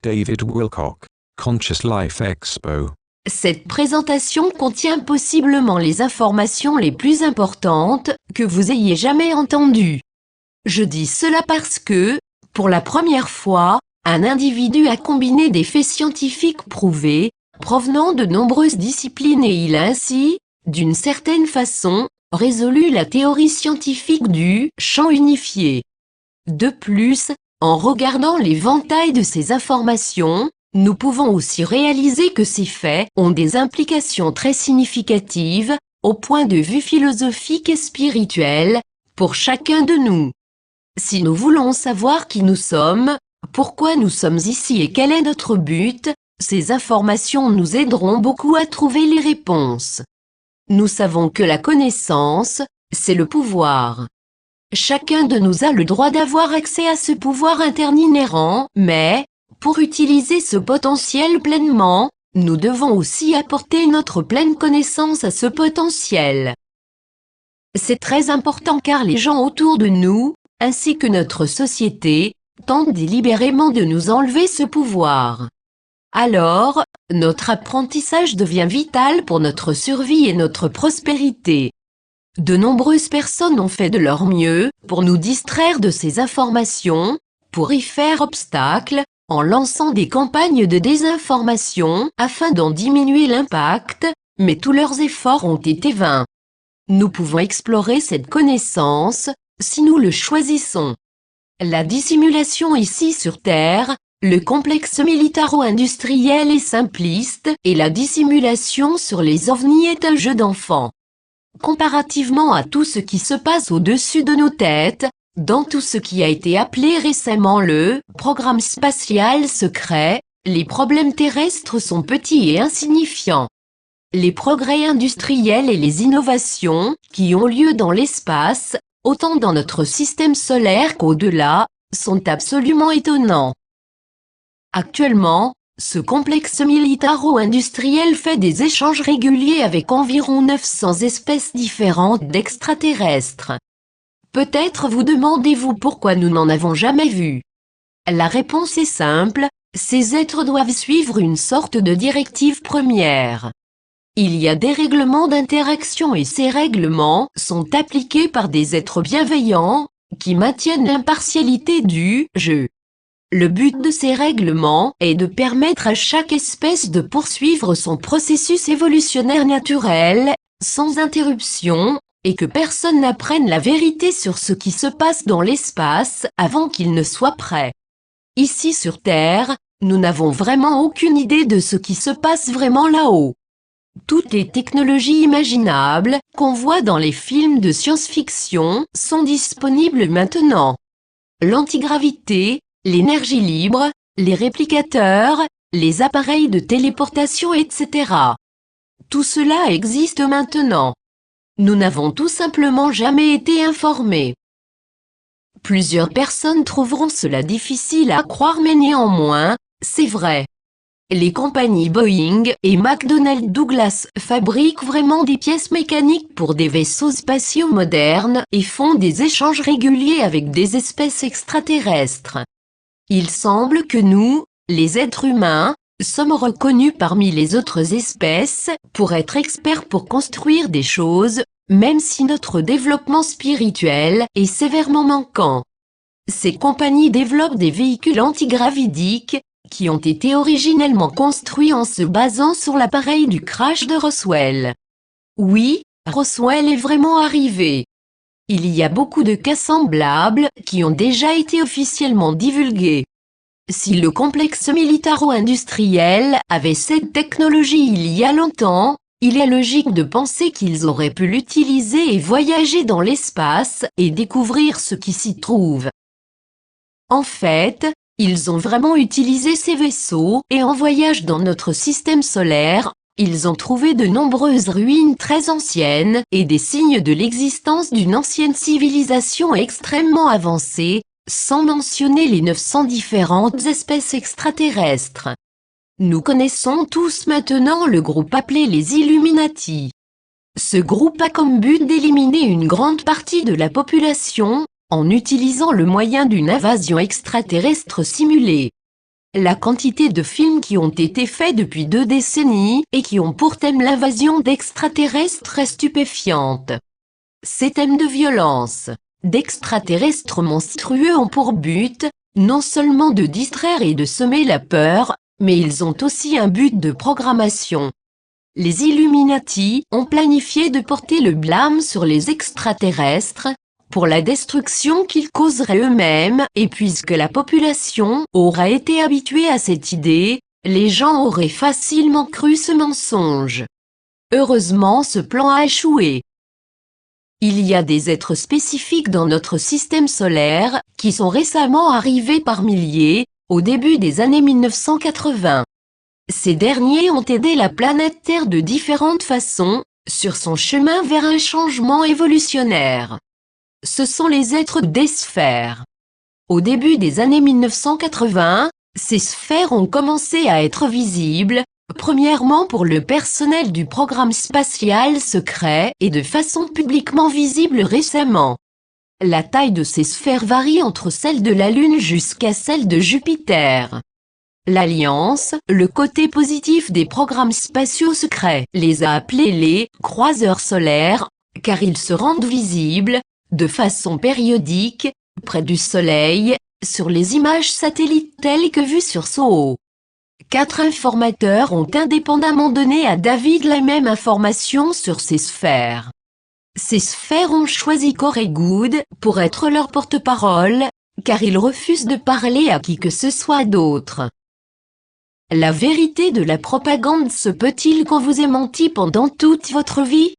David Wilcock, Conscious Life Expo. Cette présentation contient possiblement les informations les plus importantes que vous ayez jamais entendues. Je dis cela parce que, pour la première fois, un individu a combiné des faits scientifiques prouvés, provenant de nombreuses disciplines et il a ainsi, d'une certaine façon, résolu la théorie scientifique du champ unifié. De plus, en regardant l'éventail de ces informations, nous pouvons aussi réaliser que ces faits ont des implications très significatives, au point de vue philosophique et spirituel, pour chacun de nous. Si nous voulons savoir qui nous sommes, pourquoi nous sommes ici et quel est notre but, ces informations nous aideront beaucoup à trouver les réponses. Nous savons que la connaissance, c'est le pouvoir. Chacun de nous a le droit d'avoir accès à ce pouvoir interne inhérent, mais, pour utiliser ce potentiel pleinement, nous devons aussi apporter notre pleine connaissance à ce potentiel. C'est très important car les gens autour de nous, ainsi que notre société, tentent délibérément de nous enlever ce pouvoir. Alors, notre apprentissage devient vital pour notre survie et notre prospérité. De nombreuses personnes ont fait de leur mieux pour nous distraire de ces informations, pour y faire obstacle, en lançant des campagnes de désinformation afin d'en diminuer l'impact, mais tous leurs efforts ont été vains. Nous pouvons explorer cette connaissance, si nous le choisissons. La dissimulation ici sur Terre, le complexe militaro-industriel est simpliste et la dissimulation sur les ovnis est un jeu d'enfant. Comparativement à tout ce qui se passe au-dessus de nos têtes, dans tout ce qui a été appelé récemment le programme spatial secret, les problèmes terrestres sont petits et insignifiants. Les progrès industriels et les innovations qui ont lieu dans l'espace, autant dans notre système solaire qu'au-delà, sont absolument étonnants. Actuellement, ce complexe militaro-industriel fait des échanges réguliers avec environ 900 espèces différentes d'extraterrestres. Peut-être vous demandez-vous pourquoi nous n'en avons jamais vu. La réponse est simple, ces êtres doivent suivre une sorte de directive première. Il y a des règlements d'interaction et ces règlements sont appliqués par des êtres bienveillants, qui maintiennent l'impartialité du jeu. Le but de ces règlements est de permettre à chaque espèce de poursuivre son processus évolutionnaire naturel, sans interruption, et que personne n'apprenne la vérité sur ce qui se passe dans l'espace avant qu'il ne soit prêt. Ici sur Terre, nous n'avons vraiment aucune idée de ce qui se passe vraiment là-haut. Toutes les technologies imaginables qu'on voit dans les films de science-fiction sont disponibles maintenant. L'antigravité, l'énergie libre, les réplicateurs, les appareils de téléportation, etc. Tout cela existe maintenant. Nous n'avons tout simplement jamais été informés. Plusieurs personnes trouveront cela difficile à croire mais néanmoins, c'est vrai. Les compagnies Boeing et McDonnell Douglas fabriquent vraiment des pièces mécaniques pour des vaisseaux spatiaux modernes et font des échanges réguliers avec des espèces extraterrestres. Il semble que nous, les êtres humains, sommes reconnus parmi les autres espèces pour être experts pour construire des choses, même si notre développement spirituel est sévèrement manquant. Ces compagnies développent des véhicules antigravidiques qui ont été originellement construits en se basant sur l'appareil du crash de Roswell. Oui, Roswell est vraiment arrivé. Il y a beaucoup de cas semblables qui ont déjà été officiellement divulgués. Si le complexe militaro-industriel avait cette technologie il y a longtemps, il est logique de penser qu'ils auraient pu l'utiliser et voyager dans l'espace et découvrir ce qui s'y trouve. En fait, ils ont vraiment utilisé ces vaisseaux et en voyage dans notre système solaire, ils ont trouvé de nombreuses ruines très anciennes et des signes de l'existence d'une ancienne civilisation extrêmement avancée, sans mentionner les 900 différentes espèces extraterrestres. Nous connaissons tous maintenant le groupe appelé les Illuminati. Ce groupe a comme but d'éliminer une grande partie de la population, en utilisant le moyen d'une invasion extraterrestre simulée. la quantité de films qui ont été faits depuis 2 décennies et qui ont pour thème l'invasion d'extraterrestres est stupéfiante. Ces thèmes de violence, d'extraterrestres monstrueux ont pour but, non seulement de distraire et de semer la peur, mais ils ont aussi un but de programmation. Les Illuminati ont planifié de porter le blâme sur les extraterrestres, pour la destruction qu'ils causeraient eux-mêmes, et puisque la population aura été habituée à cette idée, les gens auraient facilement cru ce mensonge. Heureusement, ce plan a échoué. Il y a des êtres spécifiques dans notre système solaire, qui sont récemment arrivés par milliers, au début des années 1980. Ces derniers ont aidé la planète Terre de différentes façons, sur son chemin vers un changement évolutionnaire. Ce sont les êtres des sphères. Au début des années 1980, ces sphères ont commencé à être visibles, premièrement pour le personnel du programme spatial secret et de façon publiquement visible récemment. La taille de ces sphères varie entre celle de la Lune jusqu'à celle de Jupiter. L'Alliance, le côté positif des programmes spatiaux secrets, les a appelés les « croiseurs solaires » car ils se rendent visibles, de façon périodique, près du Soleil, sur les images satellites telles que vues sur SOHO. 4 informateurs ont indépendamment donné à David la même information sur ces sphères. Ces sphères ont choisi Corey Goode pour être leur porte-parole, car ils refusent de parler à qui que ce soit d'autre. La vérité de la propagande se peut-il qu'on vous ait menti pendant toute votre vie?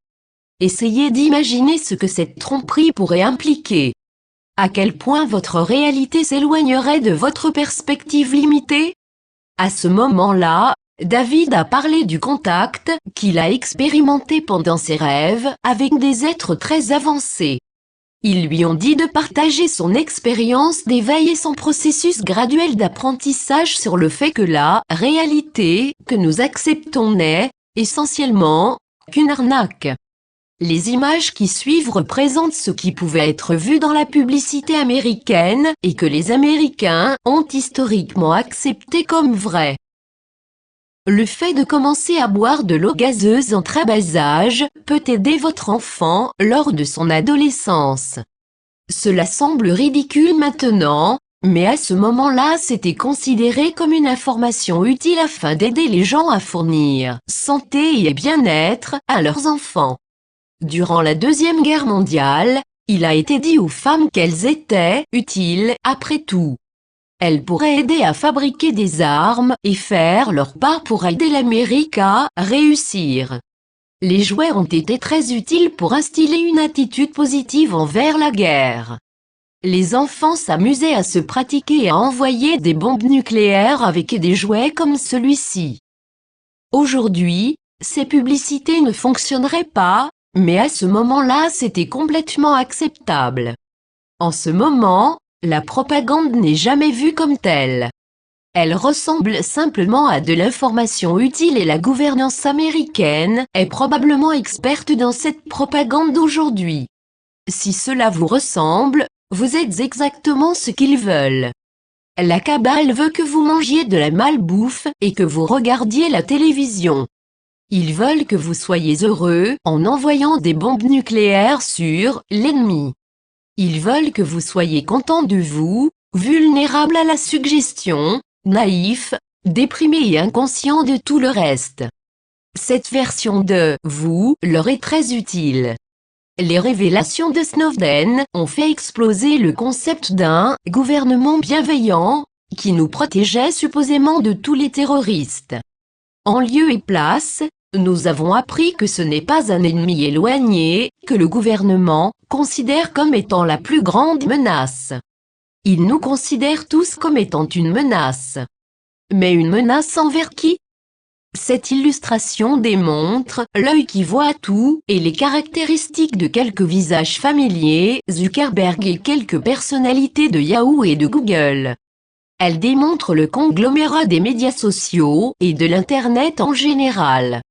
Essayez d'imaginer ce que cette tromperie pourrait impliquer. À quel point votre réalité s'éloignerait de votre perspective limitée? À ce moment-là, David a parlé du contact qu'il a expérimenté pendant ses rêves avec des êtres très avancés. Ils lui ont dit de partager son expérience d'éveil et son processus graduel d'apprentissage sur le fait que la réalité que nous acceptons n'est, essentiellement, qu'une arnaque. Les images qui suivent représentent ce qui pouvait être vu dans la publicité américaine et que les Américains ont historiquement accepté comme vrai. Le fait de commencer à boire de l'eau gazeuse en très bas âge peut aider votre enfant lors de son adolescence. Cela semble ridicule maintenant, mais à ce moment-là c'était considéré comme une information utile afin d'aider les gens à fournir santé et bien-être à leurs enfants. Durant la Deuxième Guerre mondiale, il a été dit aux femmes qu'elles étaient utiles après tout. Elles pourraient aider à fabriquer des armes et faire leur part pour aider l'Amérique à réussir. Les jouets ont été très utiles pour instiller une attitude positive envers la guerre. Les enfants s'amusaient à se pratiquer et à envoyer des bombes nucléaires avec des jouets comme celui-ci. Aujourd'hui, ces publicités ne fonctionneraient pas, mais à ce moment-là c'était complètement acceptable. En ce moment, la propagande n'est jamais vue comme telle. Elle ressemble simplement à de l'information utile et la gouvernance américaine est probablement experte dans cette propagande d'aujourd'hui. Si cela vous ressemble, vous êtes exactement ce qu'ils veulent. La cabale veut que vous mangiez de la malbouffe et que vous regardiez la télévision. Ils veulent que vous soyez heureux en envoyant des bombes nucléaires sur l'ennemi. Ils veulent que vous soyez content de vous, vulnérable à la suggestion, naïf, déprimé et inconscient de tout le reste. Cette version de vous leur est très utile. Les révélations de Snowden ont fait exploser le concept d'un gouvernement bienveillant qui nous protégeait supposément de tous les terroristes. En lieu et place, nous avons appris que ce n'est pas un ennemi éloigné que le gouvernement considère comme étant la plus grande menace. Il nous considère tous comme étant une menace. Mais une menace envers qui? Cette illustration démontre l'œil qui voit tout et les caractéristiques de quelques visages familiers, Zuckerberg et quelques personnalités de Yahoo et de Google. Elle démontre le conglomérat des médias sociaux et de l'Internet en général.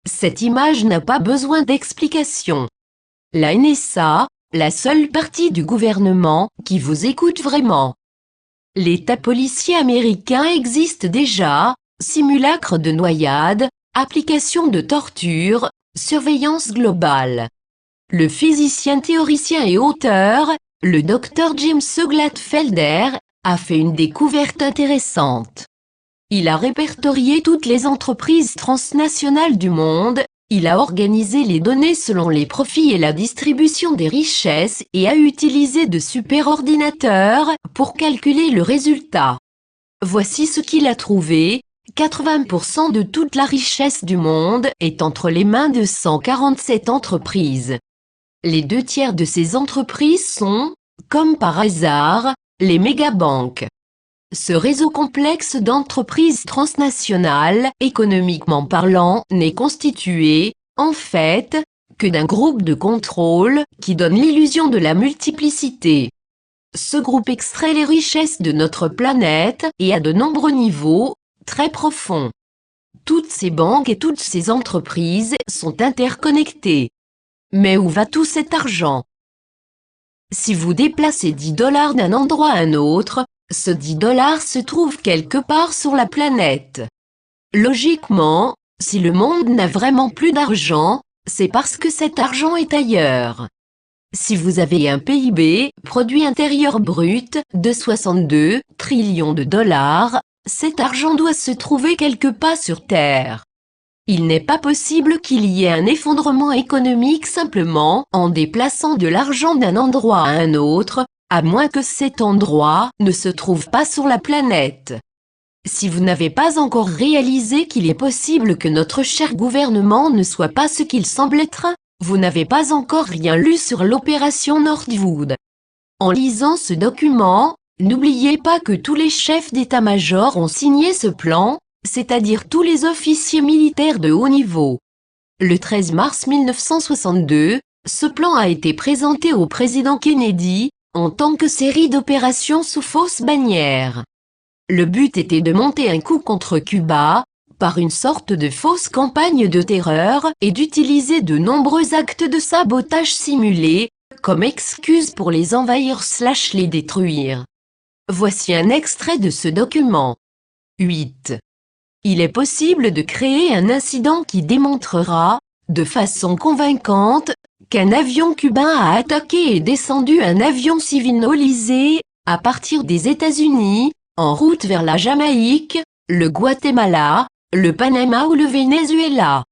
Cette image n'a pas besoin d'explication. La NSA, la seule partie du gouvernement qui vous écoute vraiment. L'État policier américain existe déjà, simulacre de noyade, application de torture, surveillance globale. Le physicien théoricien et auteur, le Dr James Gladfelder, a fait une découverte intéressante. Il a répertorié toutes les entreprises transnationales du monde, il a organisé les données selon les profits et la distribution des richesses et a utilisé de superordinateurs pour calculer le résultat. Voici ce qu'il a trouvé, 80% de toute la richesse du monde est entre les mains de 147 entreprises. Les 2/3 de ces entreprises sont, comme par hasard, les mégabanques. Ce réseau complexe d'entreprises transnationales, économiquement parlant, n'est constitué, en fait, que d'un groupe de contrôle qui donne l'illusion de la multiplicité. Ce groupe extrait les richesses de notre planète et à de nombreux niveaux, très profonds. Toutes ces banques et toutes ces entreprises sont interconnectées. Mais où va tout cet argent? Si vous déplacez 10 $ d'un endroit à un autre, ce 10 $ se trouve quelque part sur la planète. Logiquement, si le monde n'a vraiment plus d'argent, c'est parce que cet argent est ailleurs. Si vous avez un PIB, produit intérieur brut, de 62 trillions de dollars, cet argent doit se trouver quelque part sur Terre. Il n'est pas possible qu'il y ait un effondrement économique simplement en déplaçant de l'argent d'un endroit à un autre, à moins que cet endroit ne se trouve pas sur la planète. Si vous n'avez pas encore réalisé qu'il est possible que notre cher gouvernement ne soit pas ce qu'il semble être, vous n'avez pas encore rien lu sur l'opération Northwood. En lisant ce document, n'oubliez pas que tous les chefs d'état-major ont signé ce plan, c'est-à-dire tous les officiers militaires de haut niveau. Le 13 mars 1962, ce plan a été présenté au président Kennedy, en tant que série d'opérations sous fausse bannière. Le but était de monter un coup contre Cuba, par une sorte de fausse campagne de terreur et d'utiliser de nombreux actes de sabotage simulés, comme excuse pour les envahir/les détruire. Voici un extrait de ce document. 8. Il est possible de créer un incident qui démontrera, de façon convaincante, qu'un avion cubain a attaqué et descendu un avion civil nolisé, à partir des États-Unis, en route vers la Jamaïque, le Guatemala, le Panama ou le Venezuela.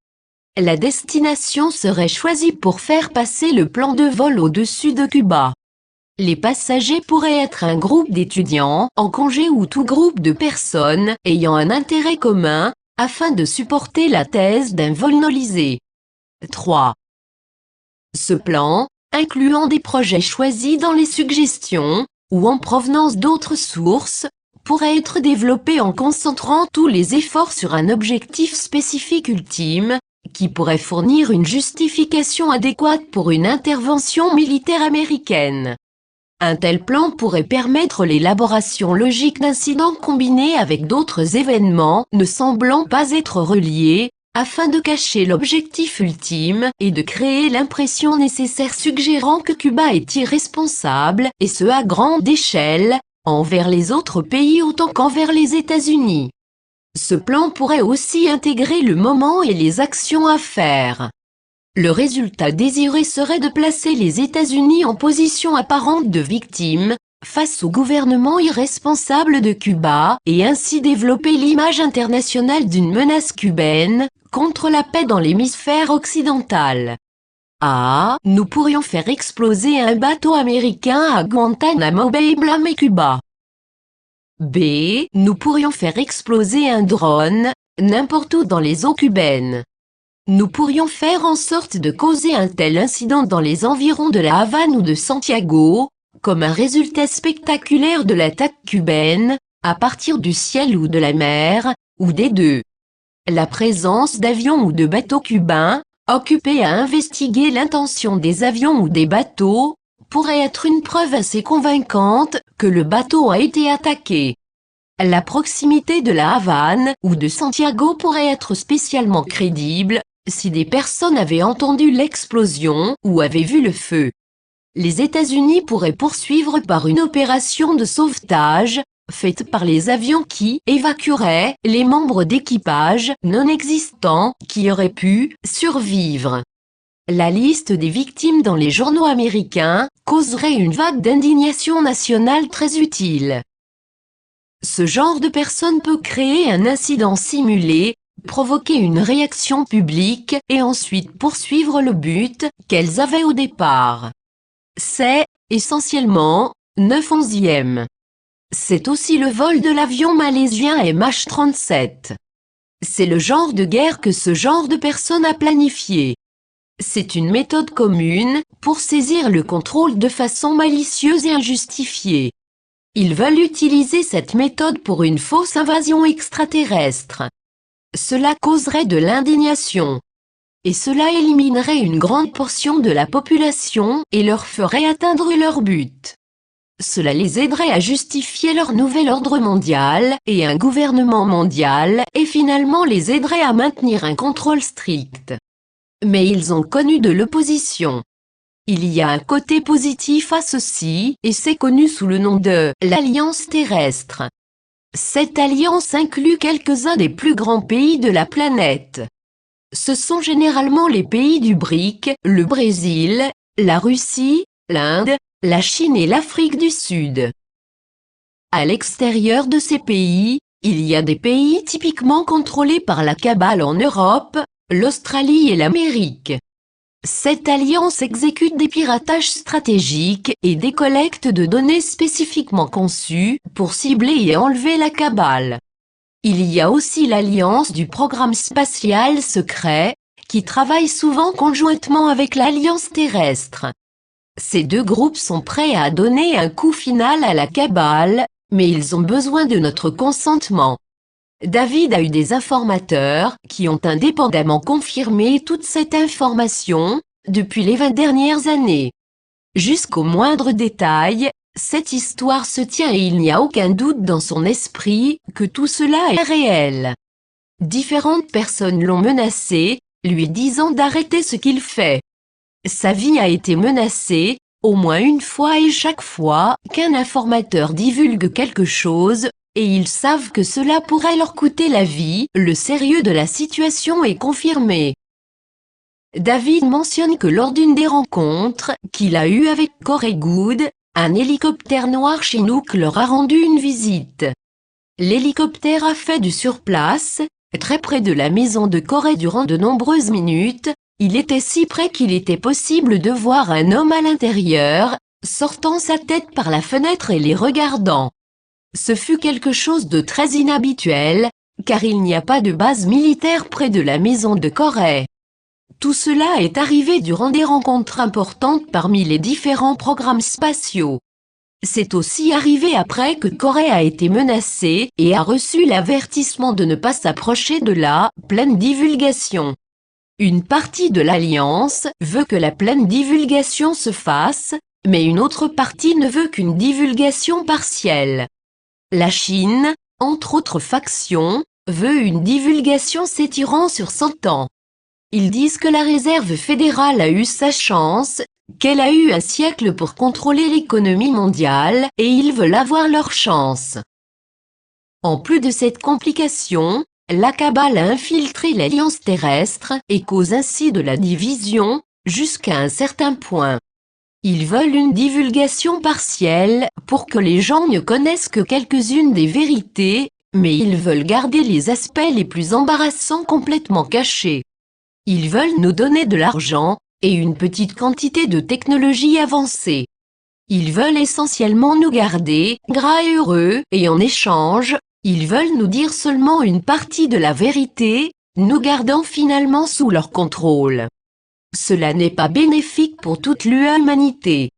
La destination serait choisie pour faire passer le plan de vol au-dessus de Cuba. Les passagers pourraient être un groupe d'étudiants, en congé ou tout groupe de personnes ayant un intérêt commun, afin de supporter la thèse d'un vol nolisé. 3. Ce plan, incluant des projets choisis dans les suggestions, ou en provenance d'autres sources, pourrait être développé en concentrant tous les efforts sur un objectif spécifique ultime, qui pourrait fournir une justification adéquate pour une intervention militaire américaine. Un tel plan pourrait permettre l'élaboration logique d'incidents combinés avec d'autres événements ne semblant pas être reliés, afin de cacher l'objectif ultime et de créer l'impression nécessaire suggérant que Cuba est irresponsable, et ce à grande échelle, envers les autres pays autant qu'envers les États-Unis. Ce plan pourrait aussi intégrer le moment et les actions à faire. Le résultat désiré serait de placer les États-Unis en position apparente de victime, face au gouvernement irresponsable de Cuba, et ainsi développer l'image internationale d'une menace cubaine, contre la paix dans l'hémisphère occidental. A. Nous pourrions faire exploser un bateau américain à Guantanamo Bay et blâmer Cuba. B. Nous pourrions faire exploser un drone, n'importe où dans les eaux cubaines. Nous pourrions faire en sorte de causer un tel incident dans les environs de la Havane ou de Santiago, comme un résultat spectaculaire de l'attaque cubaine, à partir du ciel ou de la mer, ou des deux. La présence d'avions ou de bateaux cubains, occupés à investiguer l'intention des avions ou des bateaux, pourrait être une preuve assez convaincante que le bateau a été attaqué. La proximité de la Havane ou de Santiago pourrait être spécialement crédible, si des personnes avaient entendu l'explosion ou avaient vu le feu. Les États-Unis pourraient poursuivre par une opération de sauvetage, faite par les avions qui évacueraient les membres d'équipage non existants qui auraient pu survivre. La liste des victimes dans les journaux américains causerait une vague d'indignation nationale très utile. Ce genre de personne peut créer un incident simulé, provoquer une réaction publique et ensuite poursuivre le but qu'elles avaient au départ. C'est, essentiellement, 9/11e. C'est aussi le vol de l'avion malaisien MH370. C'est le genre de guerre que ce genre de personne a planifié. C'est une méthode commune pour saisir le contrôle de façon malicieuse et injustifiée. Ils veulent utiliser cette méthode pour une fausse invasion extraterrestre. Cela causerait de l'indignation. Et cela éliminerait une grande portion de la population et leur ferait atteindre leur but. Cela les aiderait à justifier leur nouvel ordre mondial et un gouvernement mondial et finalement les aiderait à maintenir un contrôle strict. Mais ils ont connu de l'opposition. Il y a un côté positif à ceci et c'est connu sous le nom de l'Alliance terrestre. Cette alliance inclut quelques-uns des plus grands pays de la planète. Ce sont généralement les pays du BRIC, le Brésil, la Russie, l'Inde, la Chine et l'Afrique du Sud. À l'extérieur de ces pays, il y a des pays typiquement contrôlés par la cabale en Europe, l'Australie et l'Amérique. Cette alliance exécute des piratages stratégiques et des collectes de données spécifiquement conçues pour cibler et enlever la cabale. Il y a aussi l'alliance du programme spatial secret, qui travaille souvent conjointement avec l'alliance terrestre. Ces deux groupes sont prêts à donner un coup final à la cabale, mais ils ont besoin de notre consentement. David a eu des informateurs qui ont indépendamment confirmé toute cette information depuis les 20 dernières années. Jusqu'au moindre détail, cette histoire se tient et il n'y a aucun doute dans son esprit que tout cela est réel. Différentes personnes l'ont menacé, lui disant d'arrêter ce qu'il fait. Sa vie a été menacée, au moins une fois et chaque fois qu'un informateur divulgue quelque chose, et ils savent que cela pourrait leur coûter la vie, le sérieux de la situation est confirmé. David mentionne que lors d'une des rencontres qu'il a eues avec Corey Goode, un hélicoptère noir Chinook leur a rendu une visite. L'hélicoptère a fait du surplace, très près de la maison de Corey durant de nombreuses minutes. Il était si près qu'il était possible de voir un homme à l'intérieur, sortant sa tête par la fenêtre et les regardant. Ce fut quelque chose de très inhabituel, car il n'y a pas de base militaire près de la maison de Corey. Tout cela est arrivé durant des rencontres importantes parmi les différents programmes spatiaux. C'est aussi arrivé après que Corey a été menacé et a reçu l'avertissement de ne pas s'approcher de la pleine divulgation. Une partie de l'Alliance veut que la pleine divulgation se fasse, mais une autre partie ne veut qu'une divulgation partielle. La Chine, entre autres factions, veut une divulgation s'étirant sur 100 ans. Ils disent que la réserve fédérale a eu sa chance, qu'elle a eu un siècle pour contrôler l'économie mondiale, et ils veulent avoir leur chance. En plus de cette complication, la cabale a infiltré l'alliance terrestre et cause ainsi de la division, jusqu'à un certain point. Ils veulent une divulgation partielle pour que les gens ne connaissent que quelques-unes des vérités, mais ils veulent garder les aspects les plus embarrassants complètement cachés. Ils veulent nous donner de l'argent et une petite quantité de technologie avancée. Ils veulent essentiellement nous garder gras et heureux et en échange, ils veulent nous dire seulement une partie de la vérité, nous gardant finalement sous leur contrôle. Cela n'est pas bénéfique pour toute l'humanité.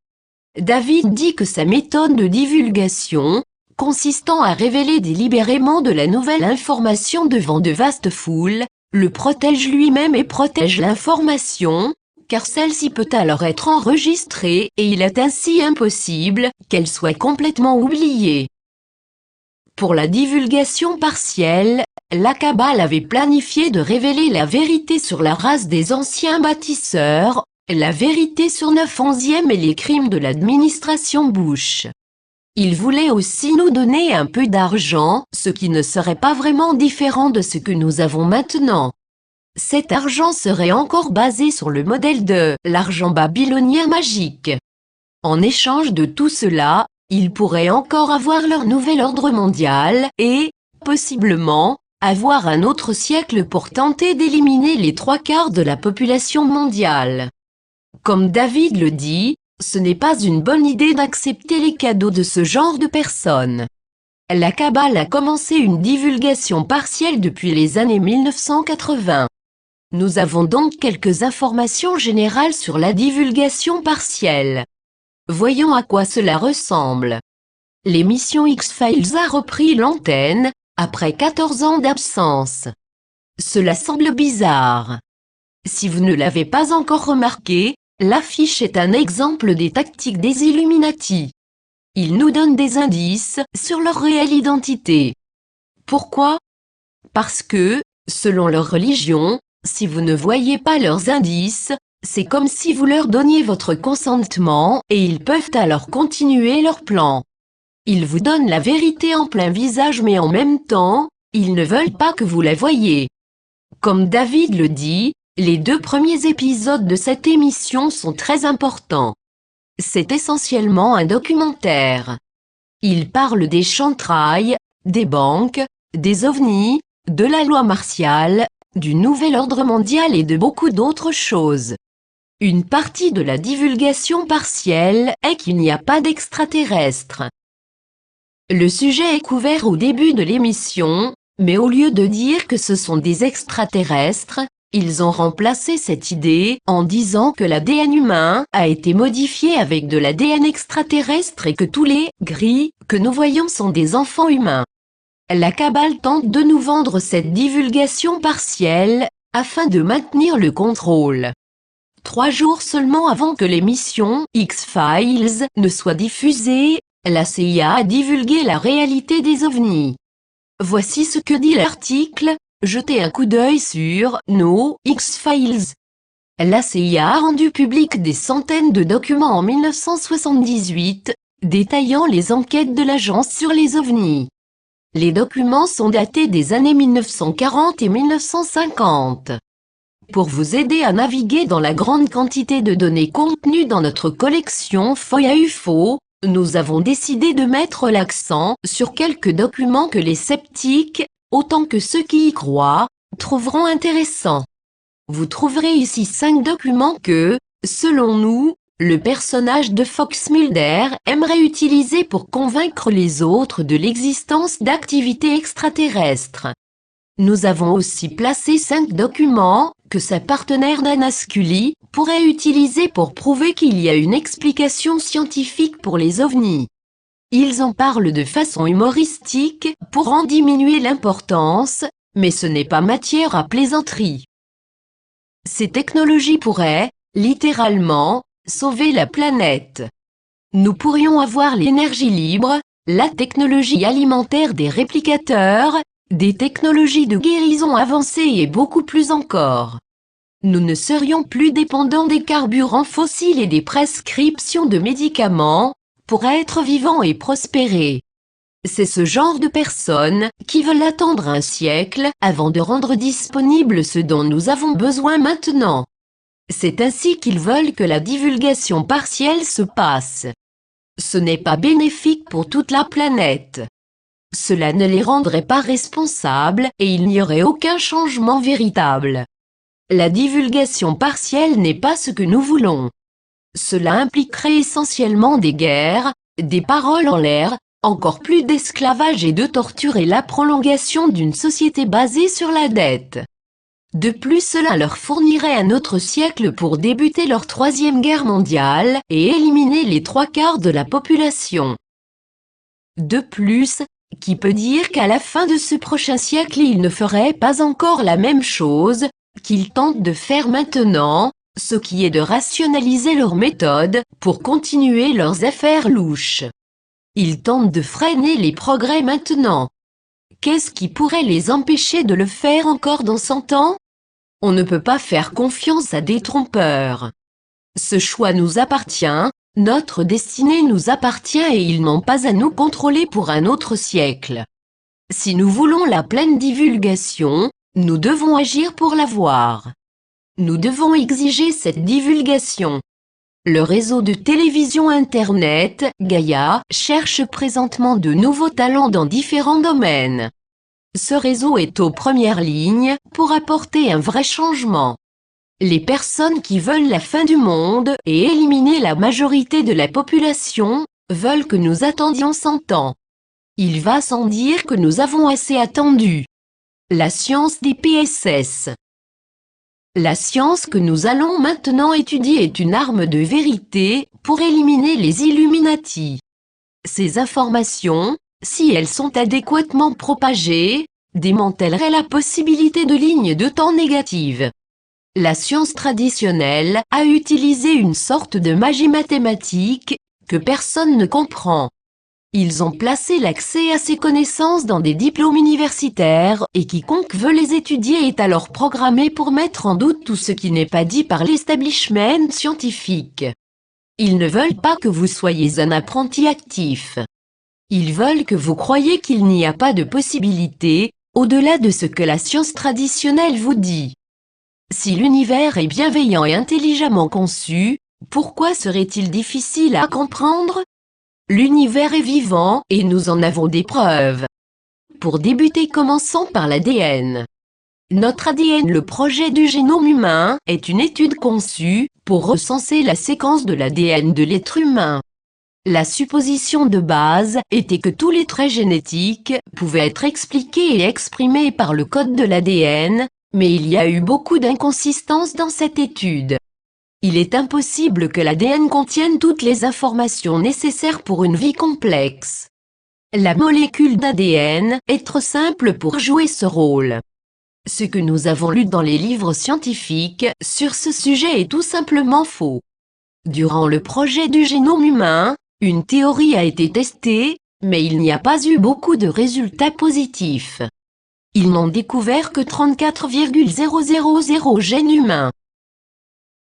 David dit que sa méthode de divulgation, consistant à révéler délibérément de la nouvelle information devant de vastes foules, le protège lui-même et protège l'information, car celle-ci peut alors être enregistrée et il est ainsi impossible qu'elle soit complètement oubliée. Pour la divulgation partielle, la cabale avait planifié de révéler la vérité sur la race des anciens bâtisseurs, la vérité sur 9/11e et les crimes de l'administration Bush. Ils voulaient aussi nous donner un peu d'argent, ce qui ne serait pas vraiment différent de ce que nous avons maintenant. Cet argent serait encore basé sur le modèle de l'argent babylonien magique. En échange de tout cela, ils pourraient encore avoir leur nouvel ordre mondial et, possiblement, avoir un autre siècle pour tenter d'éliminer les 3/4 de la population mondiale. Comme David le dit, ce n'est pas une bonne idée d'accepter les cadeaux de ce genre de personnes. La Kabbale a commencé une divulgation partielle depuis les années 1980. Nous avons donc quelques informations générales sur la divulgation partielle. Voyons à quoi cela ressemble. L'émission X-Files a repris l'antenne, après 14 ans d'absence. Cela semble bizarre. Si vous ne l'avez pas encore remarqué, l'affiche est un exemple des tactiques des Illuminati. Ils nous donnent des indices sur leur réelle identité. Pourquoi? Parce que, selon leur religion, si vous ne voyez pas leurs indices, c'est comme si vous leur donniez votre consentement et ils peuvent alors continuer leur plan. Ils vous donnent la vérité en plein visage mais en même temps, ils ne veulent pas que vous la voyiez. Comme David le dit, les 2 premiers épisodes de cette émission sont très importants. C'est essentiellement un documentaire. Il parle des chantrailles, des banques, des ovnis, de la loi martiale, du nouvel ordre mondial et de beaucoup d'autres choses. Une partie de la divulgation partielle est qu'il n'y a pas d'extraterrestres. Le sujet est couvert au début de l'émission, mais au lieu de dire que ce sont des extraterrestres, ils ont remplacé cette idée en disant que l'ADN humain a été modifié avec de l'ADN extraterrestre et que tous les « gris » que nous voyons sont des enfants humains. La Kabbale tente de nous vendre cette divulgation partielle, afin de maintenir le contrôle. 3 jours seulement avant que l'émission X-Files ne soit diffusée, la CIA a divulgué la réalité des ovnis. Voici ce que dit l'article, jetez un coup d'œil sur nos X-Files. La CIA a rendu public des centaines de documents en 1978, détaillant les enquêtes de l'agence sur les ovnis. Les documents sont datés des années 1940 et 1950. Pour vous aider à naviguer dans la grande quantité de données contenues dans notre collection FOIA UFO, nous avons décidé de mettre l'accent sur quelques documents que les sceptiques, autant que ceux qui y croient, trouveront intéressants. Vous trouverez ici 5 documents que, selon nous, le personnage de Fox Mulder aimerait utiliser pour convaincre les autres de l'existence d'activités extraterrestres. Nous avons aussi placé 5 documents que sa partenaire Dana Scully pourrait utiliser pour prouver qu'il y a une explication scientifique pour les ovnis. Ils en parlent de façon humoristique pour en diminuer l'importance, mais ce n'est pas matière à plaisanterie. Ces technologies pourraient, littéralement, sauver la planète. Nous pourrions avoir l'énergie libre, la technologie alimentaire des réplicateurs, des technologies de guérison avancées et beaucoup plus encore. Nous ne serions plus dépendants des carburants fossiles et des prescriptions de médicaments, pour être vivants et prospérer. C'est ce genre de personnes qui veulent attendre un siècle avant de rendre disponible ce dont nous avons besoin maintenant. C'est ainsi qu'ils veulent que la divulgation partielle se passe. Ce n'est pas bénéfique pour toute la planète. Cela ne les rendrait pas responsables et il n'y aurait aucun changement véritable. La divulgation partielle n'est pas ce que nous voulons. Cela impliquerait essentiellement des guerres, des paroles en l'air, encore plus d'esclavage et de torture et la prolongation d'une société basée sur la dette. De plus, cela leur fournirait un autre siècle pour débuter leur 3e guerre mondiale et éliminer les 3/4 de la population. De plus, qui peut dire qu'à la fin de ce prochain siècle ils ne feraient pas encore la même chose qu'ils tentent de faire maintenant, ce qui est de rationaliser leurs méthodes pour continuer leurs affaires louches. Ils tentent de freiner les progrès maintenant. Qu'est-ce qui pourrait les empêcher de le faire encore dans 100 ans? On ne peut pas faire confiance à des trompeurs. Ce choix nous appartient, Notre destinée nous appartient et ils n'ont pas à nous contrôler pour un autre siècle. Si nous voulons la pleine divulgation, nous devons agir pour l'avoir. Nous devons exiger cette divulgation. Le réseau de télévision Internet, Gaïa, cherche présentement de nouveaux talents dans différents domaines. Ce réseau est aux premières lignes pour apporter un vrai changement. Les personnes qui veulent la fin du monde et éliminer la majorité de la population veulent que nous attendions 100 ans. Il va sans dire que nous avons assez attendu. La science des PSS. La science que nous allons maintenant étudier est une arme de vérité pour éliminer les Illuminati. Ces informations, si elles sont adéquatement propagées, démantèleraient la possibilité de lignes de temps négatives. La science traditionnelle a utilisé une sorte de magie mathématique que personne ne comprend. Ils ont placé l'accès à ces connaissances dans des diplômes universitaires et quiconque veut les étudier est alors programmé pour mettre en doute tout ce qui n'est pas dit par l'establishment scientifique. Ils ne veulent pas que vous soyez un apprenti actif. Ils veulent que vous croyiez qu'il n'y a pas de possibilité, au-delà de ce que la science traditionnelle vous dit. Si l'univers est bienveillant et intelligemment conçu, pourquoi serait-il difficile à comprendre ? L'univers est vivant et nous en avons des preuves. Pour débuter, commençons par l'ADN. Notre ADN, le projet du génome humain, est une étude conçue pour recenser la séquence de l'ADN de l'être humain. La supposition de base était que tous les traits génétiques pouvaient être expliqués et exprimés par le code de l'ADN, mais il y a eu beaucoup d'inconsistances dans cette étude. Il est impossible que l'ADN contienne toutes les informations nécessaires pour une vie complexe. La molécule d'ADN est trop simple pour jouer ce rôle. Ce que nous avons lu dans les livres scientifiques sur ce sujet est tout simplement faux. Durant le projet du génome humain, une théorie a été testée, mais il n'y a pas eu beaucoup de résultats positifs. Ils n'ont découvert que 34,000 gènes humains.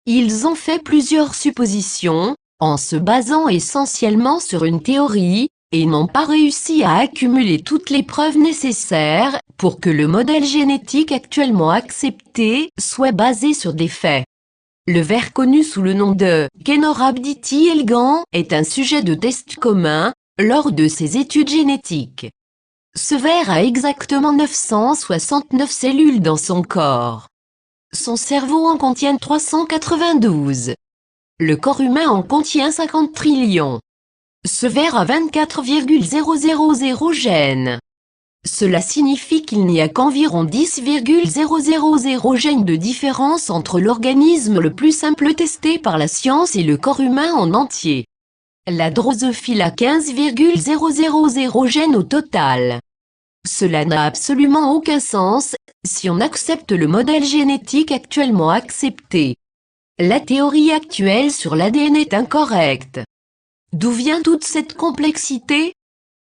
Ils ont fait plusieurs suppositions, en se basant essentiellement sur une théorie, et n'ont pas réussi à accumuler toutes les preuves nécessaires pour que le modèle génétique actuellement accepté soit basé sur des faits. Le ver connu sous le nom de Kenorhabditis elegans est un sujet de test commun lors de ces études génétiques. Ce ver a exactement 969 cellules dans son corps. Son cerveau en contient 392. Le corps humain en contient 50 trillions. Ce ver a 24,000 gènes. Cela signifie qu'il n'y a qu'environ 10,000 gènes de différence entre l'organisme le plus simple testé par la science et le corps humain en entier. La drosophile a 15,000 gènes au total. Cela n'a absolument aucun sens si on accepte le modèle génétique actuellement accepté. La théorie actuelle sur l'ADN est incorrecte. D'où vient toute cette complexité ?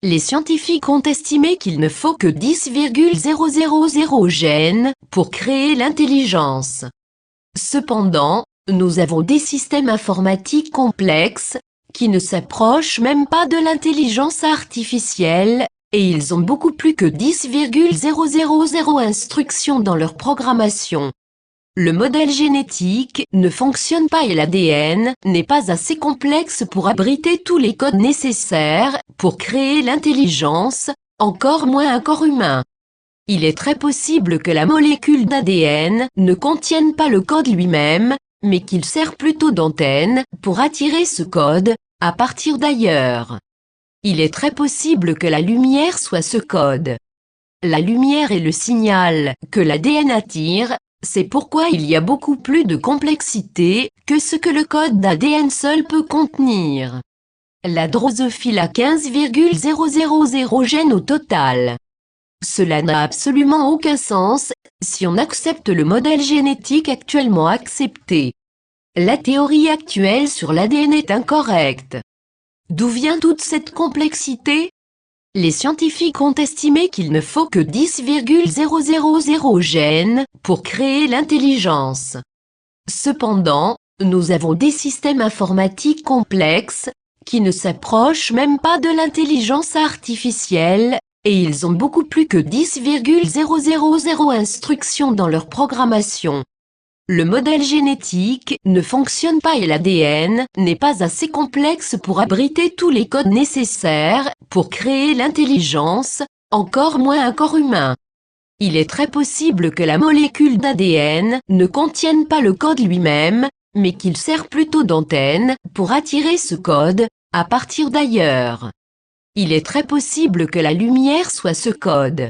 Les scientifiques ont estimé qu'il ne faut que 10,000 gènes pour créer l'intelligence. Cependant, nous avons des systèmes informatiques complexes qui ne s'approchent même pas de l'intelligence artificielle, et ils ont beaucoup plus que 10,000 instructions dans leur programmation. Le modèle génétique ne fonctionne pas et l'ADN n'est pas assez complexe pour abriter tous les codes nécessaires pour créer l'intelligence, encore moins un corps humain. Il est très possible que la molécule d'ADN ne contienne pas le code lui-même, mais qu'il sert plutôt d'antenne pour attirer ce code à partir d'ailleurs. Il est très possible que la lumière soit ce code. La lumière est le signal que l'ADN attire, c'est pourquoi il y a beaucoup plus de complexité que ce que le code d'ADN seul peut contenir. La drosophile a 15,000 gènes au total. Cela n'a absolument aucun sens si on accepte le modèle génétique actuellement accepté. La théorie actuelle sur l'ADN est incorrecte. D'où vient toute cette complexité ? Les scientifiques ont estimé qu'il ne faut que 10,000 gènes pour créer l'intelligence. Cependant, Nous avons des systèmes informatiques complexes, qui ne s'approchent même pas de l'intelligence artificielle, et ils ont beaucoup plus que 10,000 instructions dans leur programmation. Le modèle génétique ne fonctionne pas et l'ADN n'est pas assez complexe pour abriter tous les codes nécessaires pour créer l'intelligence, encore moins un corps humain. Il est très possible que la molécule d'ADN ne contienne pas le code lui-même, mais qu'il sert plutôt d'antenne pour attirer ce code à partir d'ailleurs. Il est très possible que la lumière soit ce code.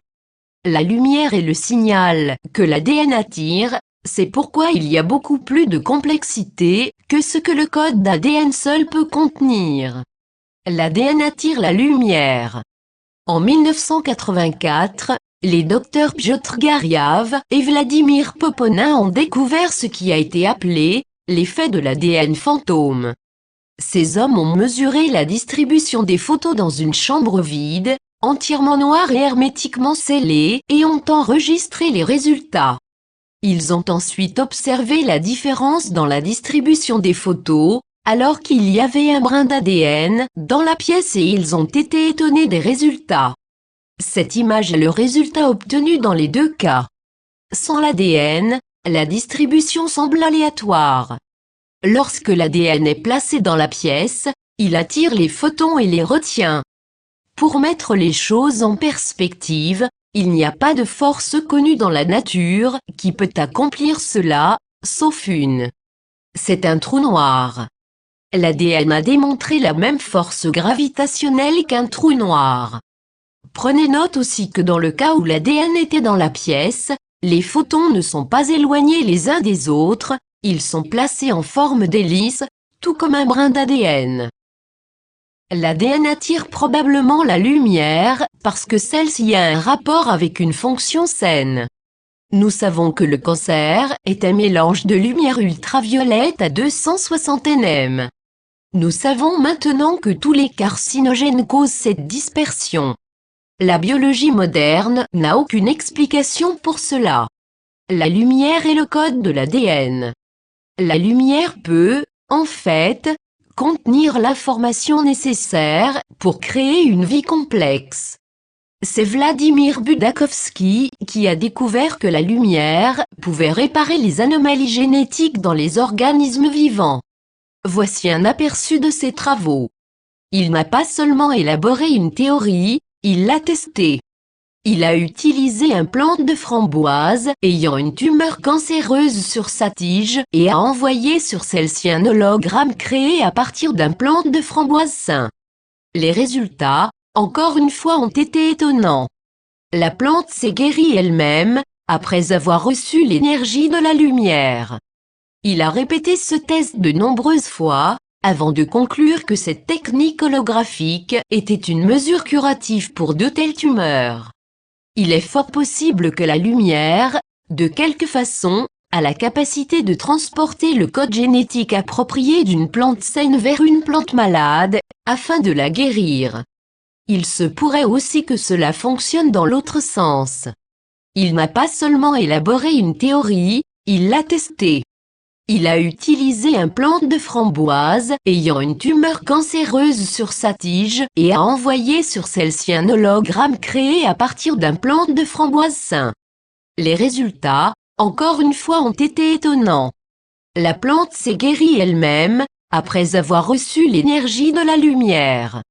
La lumière est le signal que l'ADN attire, c'est pourquoi il y a beaucoup plus de complexité que ce que le code d'ADN seul peut contenir. L'ADN attire la lumière. En 1984, les docteurs Piotr Garyav et Vladimir Poponin ont découvert ce qui a été appelé l'effet de l'ADN fantôme. Ces hommes ont mesuré la distribution des photos dans une chambre vide, entièrement noire et hermétiquement scellée, et ont enregistré les résultats. Ils ont ensuite observé la différence dans la distribution des photos, alors qu'il y avait un brin d'ADN dans la pièce et ils ont été étonnés des résultats. Cette image est le résultat obtenu dans les deux cas. Sans l'ADN, la distribution semble aléatoire. Lorsque l'ADN est placé dans la pièce, il attire les photons et les retient. Pour mettre les choses en perspective, il n'y a pas de force connue dans la nature qui peut accomplir cela, sauf une. C'est un trou noir. L'ADN a démontré la même force gravitationnelle qu'un trou noir. Prenez note aussi que dans le cas où l'ADN était dans la pièce, les photons ne sont pas éloignés les uns des autres, ils sont placés en forme d'hélice, tout comme un brin d'ADN. L'ADN attire probablement la lumière, parce que celle-ci a un rapport avec une fonction saine. Nous savons que le cancer est un mélange de lumière ultraviolette à 260 nm. Nous savons maintenant que tous les carcinogènes causent cette dispersion. La biologie moderne n'a aucune explication pour cela. La lumière est le code de l'ADN. La lumière peut, en fait, contenir l'information nécessaire pour créer une vie complexe. C'est Vladimir Budakovsky qui a découvert que la lumière pouvait réparer les anomalies génétiques dans les organismes vivants. Voici un aperçu de ses travaux. Il n'a pas seulement élaboré une théorie, il l'a testée. Il a utilisé un plante de framboise ayant une tumeur cancéreuse sur sa tige et a envoyé sur celle-ci un hologramme créé à partir d'un plante de framboise sain. Les résultats, encore une fois, ont été étonnants. La plante s'est guérie elle-même, après avoir reçu l'énergie de la lumière. Il a répété ce test de nombreuses fois, avant de conclure que cette technique holographique était une mesure curative pour de telles tumeurs. Il est fort possible que la lumière, de quelque façon, a la capacité de transporter le code génétique approprié d'une plante saine vers une plante malade, afin de la guérir. Il se pourrait aussi que cela fonctionne dans l'autre sens. Il n'a pas seulement élaboré une théorie, il l'a testée. Il a utilisé un plante de framboise ayant une tumeur cancéreuse sur sa tige et a envoyé sur celle-ci un hologramme créé à partir d'un plante de framboise sain. Les résultats, encore une fois, ont été étonnants. La plante s'est guérie elle-même, après avoir reçu l'énergie de la lumière.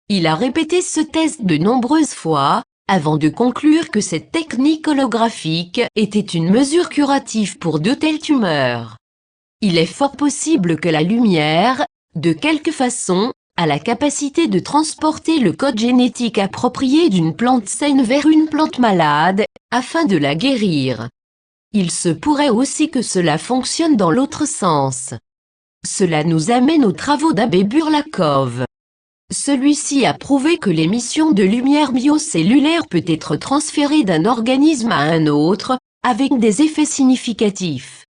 Il a répété ce test de nombreuses fois, avant de conclure que cette technique holographique était une mesure curative pour de telles tumeurs. Il est fort possible que la lumière, de quelque façon, a la capacité de transporter le code génétique approprié d'une plante saine vers une plante malade, afin de la guérir. Il se pourrait aussi que cela fonctionne dans l'autre sens. Cela nous amène aux travaux d'Abbé Burlakov. Celui-ci a prouvé que l'émission de lumière biocellulaire peut être transférée d'un organisme à un autre, avec des effets significatifs.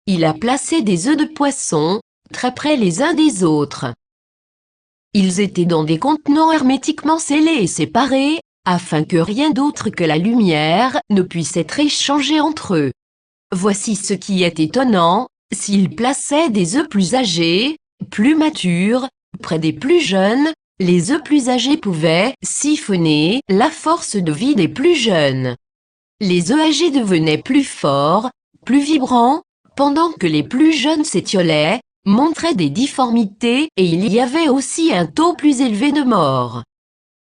Il a placé des œufs de poisson, très près les uns des autres. Ils étaient dans des contenants hermétiquement scellés et séparés, afin que rien d'autre que la lumière ne puisse être échangé entre eux. Voici ce qui est étonnant, S'ils plaçaient des œufs plus âgés, plus matures, près des plus jeunes, les œufs plus âgés pouvaient siphonner la force de vie des plus jeunes. Les œufs âgés devenaient plus forts, plus vibrants, pendant que les plus jeunes s'étiolaient, montraient des difformités et il y avait aussi un taux plus élevé de mort.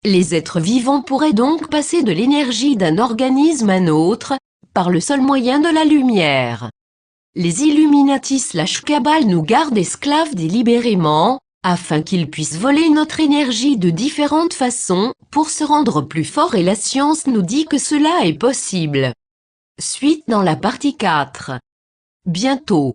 Les êtres vivants pourraient donc passer de l'énergie d'un organisme à un autre, par le seul moyen de la lumière. Les Illuminati/Cabal nous gardent esclaves délibérément, afin qu'ils puissent voler notre énergie de différentes façons pour se rendre plus forts et la science nous dit que cela est possible. Suite dans la partie 4. Bientôt.